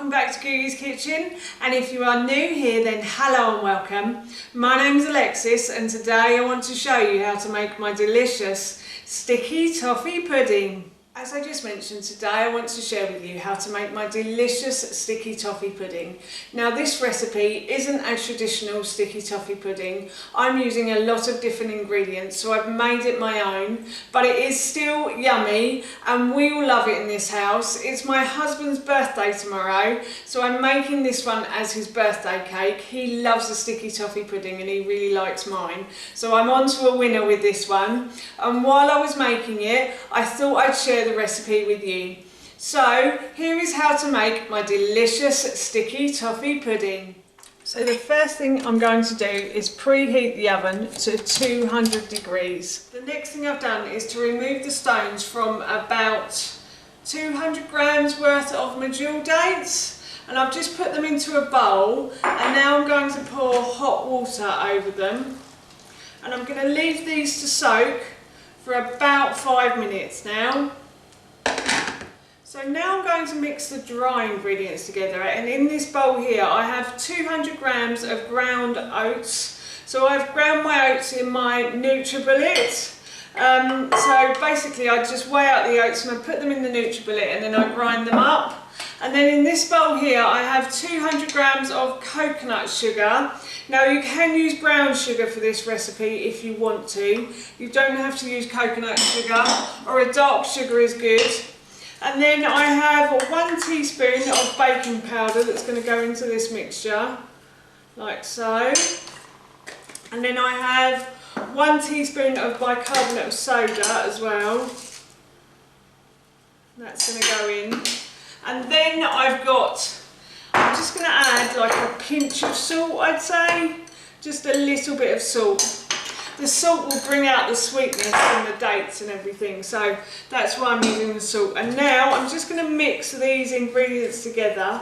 welcome back to Googie's Kitchen, and if you are new here then hello and welcome. My name's Alexis and today I want to show you how to make my delicious sticky toffee pudding. As I just mentioned, today I want to share with you how to make my delicious sticky toffee pudding. Now this recipe isn't a traditional sticky toffee pudding. I'm using a lot of different ingredients, so I've made it my own, but it is still yummy and we all love it in this house. It's my husband's birthday tomorrow, so I'm making this one as his birthday cake. He loves the sticky toffee pudding and he really likes mine. So I'm on to a winner with this one. And while I was making it, I thought I'd share the recipe with you. So here is how to make my delicious sticky toffee pudding. So the first thing I'm going to do is preheat the oven to 200 degrees. The next thing I've done is to remove the stones from about 200 grams worth of medjool dates, and I've just put them into a bowl, and now I'm going to pour hot water over them, and I'm going to leave these to soak for about 5 minutes now. So now I'm going to mix the dry ingredients together, and in this bowl here I have 200 grams of ground oats. So I've ground my oats in my NutriBullet. So basically I just weigh out the oats and I put them in the NutriBullet and then I grind them up. And then in this bowl here I have 200 grams of coconut sugar. Now you can use brown sugar for this recipe if you want to. You don't have to use coconut sugar, or a dark sugar is good. And then I have 1 teaspoon of baking powder that's going to go into this mixture, like so. And then I have 1 teaspoon of bicarbonate of soda as well. That's going to go in. And then I'm just going to add like a pinch of salt, I'd say. Just a little bit of salt. The salt will bring out the sweetness and the dates and everything, so that's why I'm using the salt. And now I'm just going to mix these ingredients together,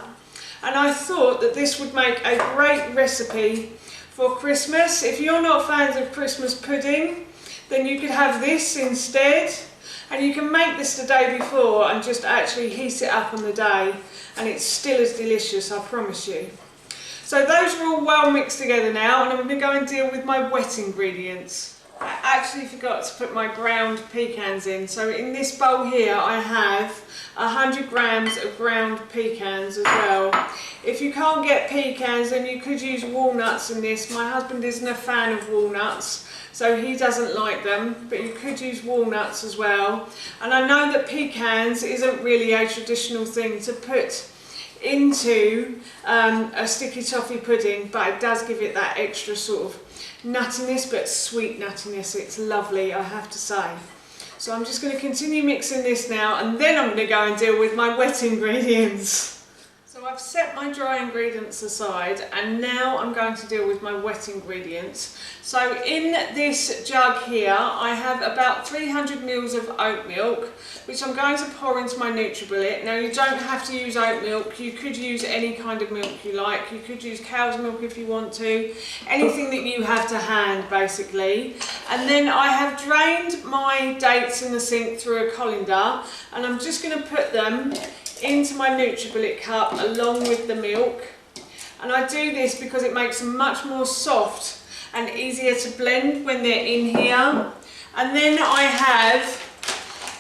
and I thought that this would make a great recipe for Christmas. If you're not fans of Christmas pudding, then you could have this instead, and you can make this the day before and just actually heat it up on the day, and it's still as delicious, I promise you. So those are all well mixed together now, and I'm going to go and deal with my wet ingredients. I actually forgot to put my ground pecans in. So in this bowl here I have 100 grams of ground pecans as well. If you can't get pecans, then you could use walnuts in this. My husband isn't a fan of walnuts, so he doesn't like them, but you could use walnuts as well. And I know that pecans isn't really a traditional thing to put into a sticky toffee pudding, but it does give it that extra sort of nuttiness, but sweet nuttiness. It's lovely, I have to say. So I'm just going to continue mixing this now, and then I'm going to go and deal with my wet ingredients. So I've set my dry ingredients aside, and now I'm going to deal with my wet ingredients. So in this jug here I have about 300 mils of oat milk, which I'm going to pour into my NutriBullet. Now you don't have to use oat milk, you could use any kind of milk you like. You could use cow's milk if you want to, anything that you have to hand basically. And then I have drained my dates in the sink through a colander, and I'm just going to put them into my NutriBullet cup along with the milk. And I do this because it makes them much more soft and easier to blend when they're in here. And then I have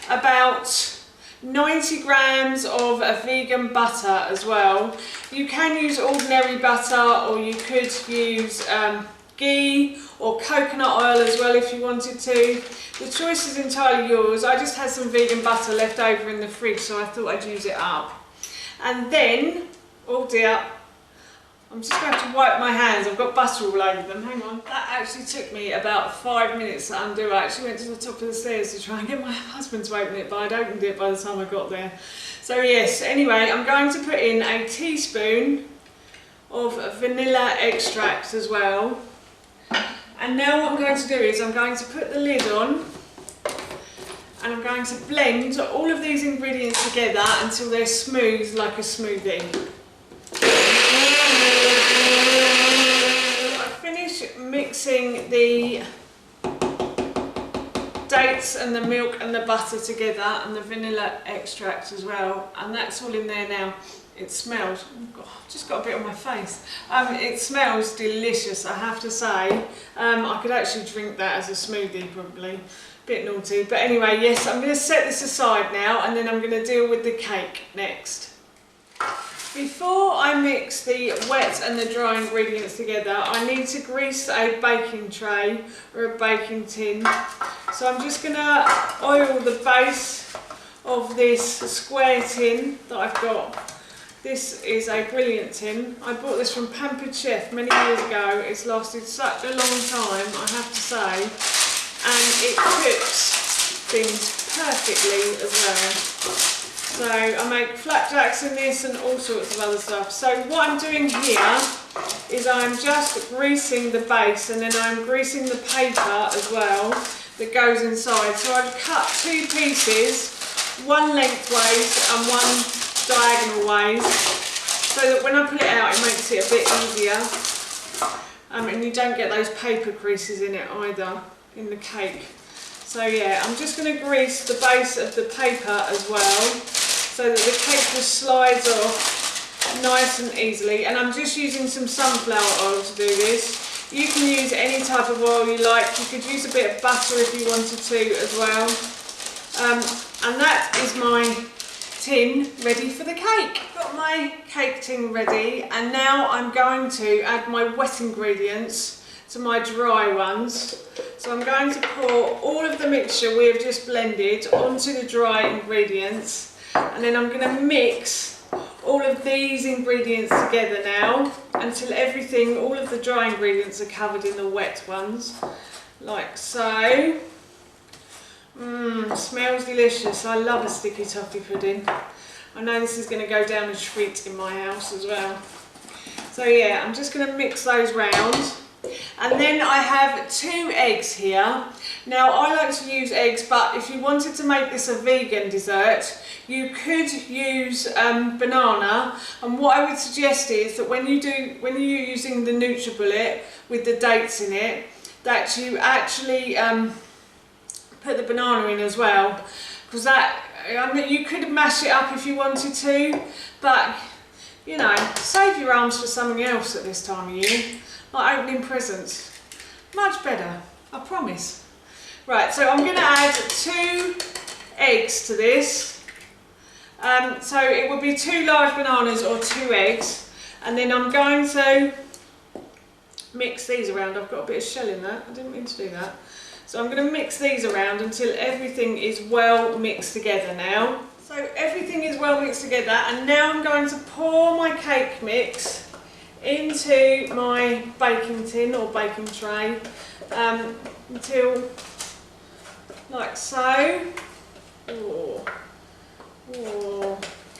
about 90 grams of a vegan butter as well. You can use ordinary butter, or you could use ghee or coconut oil as well if you wanted to. The choice is entirely yours. I just had some vegan butter left over in the fridge, so I thought I'd use it up. And then, oh dear, I'm just going to have to wipe my hands. I've got butter all over them. Hang on. That actually took me about 5 minutes to undo. I actually went to the top of the stairs to try and get my husband to open it, but I'd opened it by the time I got there. So yes, anyway, I'm going to put in a teaspoon of vanilla extract as well. And now what I'm going to do is I'm going to put the lid on, and I'm going to blend all of these ingredients together until they're smooth like a smoothie. I finish mixing the dates and the milk and the butter together and the vanilla extract as well, and that's all in there now. It smells, oh, I've just got a bit on my face. It smells delicious, I have to say. I could actually drink that as a smoothie probably. Bit naughty, but anyway, yes, I'm going to set this aside now and then I'm going to deal with the cake next. Before I mix the wet and the dry ingredients together, I need to grease a baking tray or a baking tin. So I'm just going to oil the base of this square tin that I've got. This is a brilliant tin. I bought this from Pampered Chef many years ago. It's lasted such a long time, I have to say, and it cooks things perfectly as well. So I make flapjacks in this and all sorts of other stuff. So what I'm doing here is I'm just greasing the base, and then I'm greasing the paper as well that goes inside. So I've cut two pieces, one lengthways and one diagonal ways, so that when I put it out it makes it a bit easier, and you don't get those paper creases in it either in the cake. So yeah, I'm just going to grease the base of the paper as well, so that the cake just slides off nice and easily. And I'm just using some sunflower oil to do this. You can use any type of oil you like. You could use a bit of butter if you wanted to as well. And that is my tin ready for the cake. Got my cake tin ready, and now I'm going to add my wet ingredients to my dry ones. So I'm going to pour all of the mixture we have just blended onto the dry ingredients, and then I'm going to mix all of these ingredients together now until everything, all of the dry ingredients are covered in the wet ones, like so. Smells delicious. I love a sticky toffee pudding. I know this is going to go down a treat in my house as well. So yeah, I'm just going to mix those round. And then I have 2 eggs here. Now I like to use eggs, but if you wanted to make this a vegan dessert, you could use banana. And what I would suggest is that when you're using the NutriBullet with the dates in it, that you actually put the banana in as well, because that, I mean, you could mash it up if you wanted to, but you know, save your arms for something else at this time of year, like opening presents. Much better, I promise. Right, so I'm going to add 2 eggs to this. So it would be 2 large bananas or 2 eggs, and then I'm going to mix these around. I've got a bit of shell in that, I didn't mean to do that. So I'm going to mix these around until everything is well mixed together now. So everything is well mixed together, and now I'm going to pour my cake mix into my baking tin or baking tray until, like so. Oh,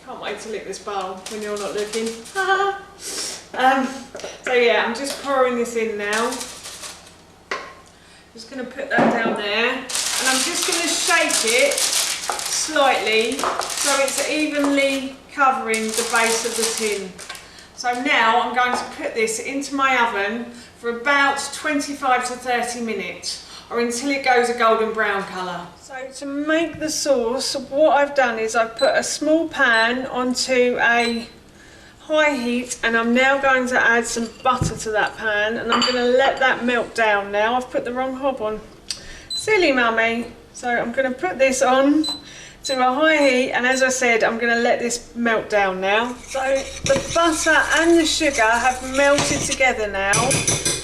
can't wait to lick this bowl when you're not looking. So yeah, I'm just pouring this in now. Just going to put that down there, and I'm just going to shake it slightly so it's evenly covering the base of the tin. So now I'm going to put this into my oven for about 25 to 30 minutes, or until it goes a golden brown colour. So to make the sauce, what I've done is I've put a small pan onto a high heat, and I'm now going to add some butter to that pan, and I'm going to let that melt down now. I've put the wrong hob on. Silly mummy. So I'm going to put this on to a high heat, and as I said, I'm going to let this melt down now. So the butter and the sugar have melted together now,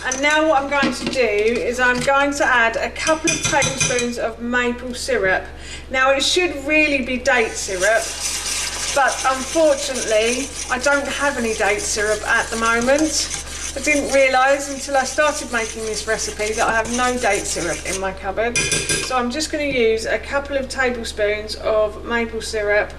and now what I'm going to do is I'm going to add a couple of tablespoons of maple syrup. Now it should really be date syrup, but unfortunately I don't have any date syrup at the moment. I didn't realise until I started making this recipe that I have no date syrup in my cupboard. So I'm just going to use a couple of tablespoons of maple syrup,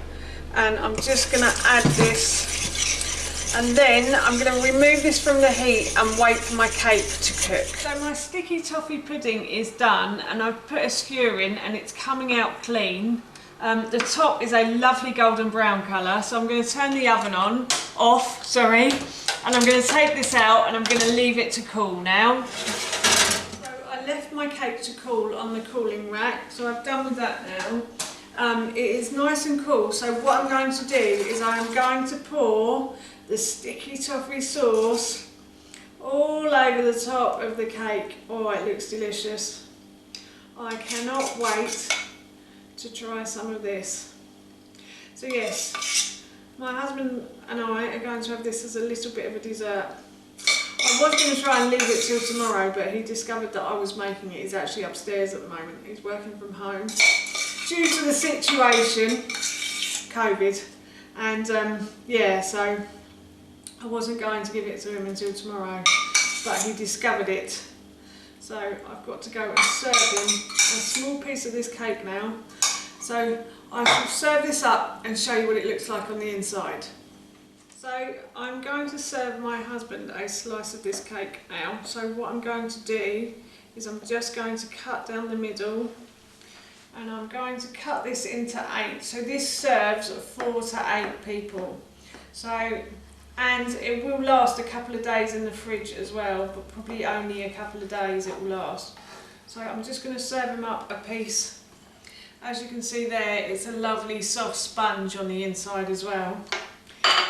and I'm just going to add this, and then I'm going to remove this from the heat and wait for my cake to cook. So my sticky toffee pudding is done, and I've put a skewer in and it's coming out clean. The top is a lovely golden brown colour, so I'm going to turn the oven off, and I'm going to take this out and I'm going to leave it to cool now. So I I left my cake to cool on the cooling rack, so I've done with that now. It is nice and cool, so what I'm going to do is I'm going to pour the sticky toffee sauce all over the top of the cake. Oh, it looks delicious. I cannot wait to try some of this. So yes, my husband and I are going to have this as a little bit of a dessert. I was going to try and leave it till tomorrow, but he discovered that I was making it. He's actually upstairs at the moment. He's working from home due to the situation, COVID, and yeah, so I wasn't going to give it to him until tomorrow, but he discovered it. So I've got to go and serve him a small piece of this cake now. So I shall serve this up and show you what it looks like on the inside. So I'm going to serve my husband a slice of this cake now. So what I'm going to do is I'm just going to cut down the middle, and I'm going to cut this into 8. So this serves 4 to 8 people. So, and it will last a couple of days in the fridge as well, but probably only a couple of days it will last. So I'm just going to serve him up a piece. As you can see there, it's a lovely soft sponge on the inside as well.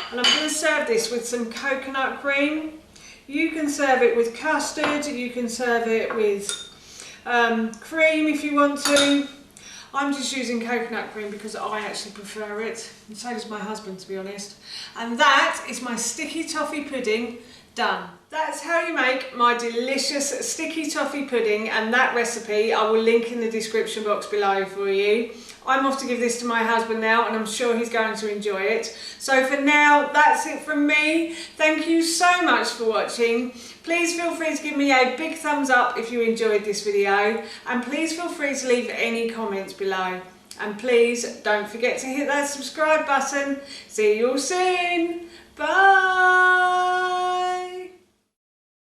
And I'm going to serve this with some coconut cream. You can serve it with custard, you can serve it with cream if you want to. I'm just using coconut cream because I actually prefer it, and so does my husband, to be honest. And that is my sticky toffee pudding done. That's how you make my delicious sticky toffee pudding, and that recipe I will link in the description box below for you. I'm off to give this to my husband now, and I'm sure he's going to enjoy it. So for now, that's it from me. Thank you so much for watching. Please feel free to give me a big thumbs up if you enjoyed this video, and please feel free to leave any comments below. And please don't forget to hit that subscribe button. See you all soon.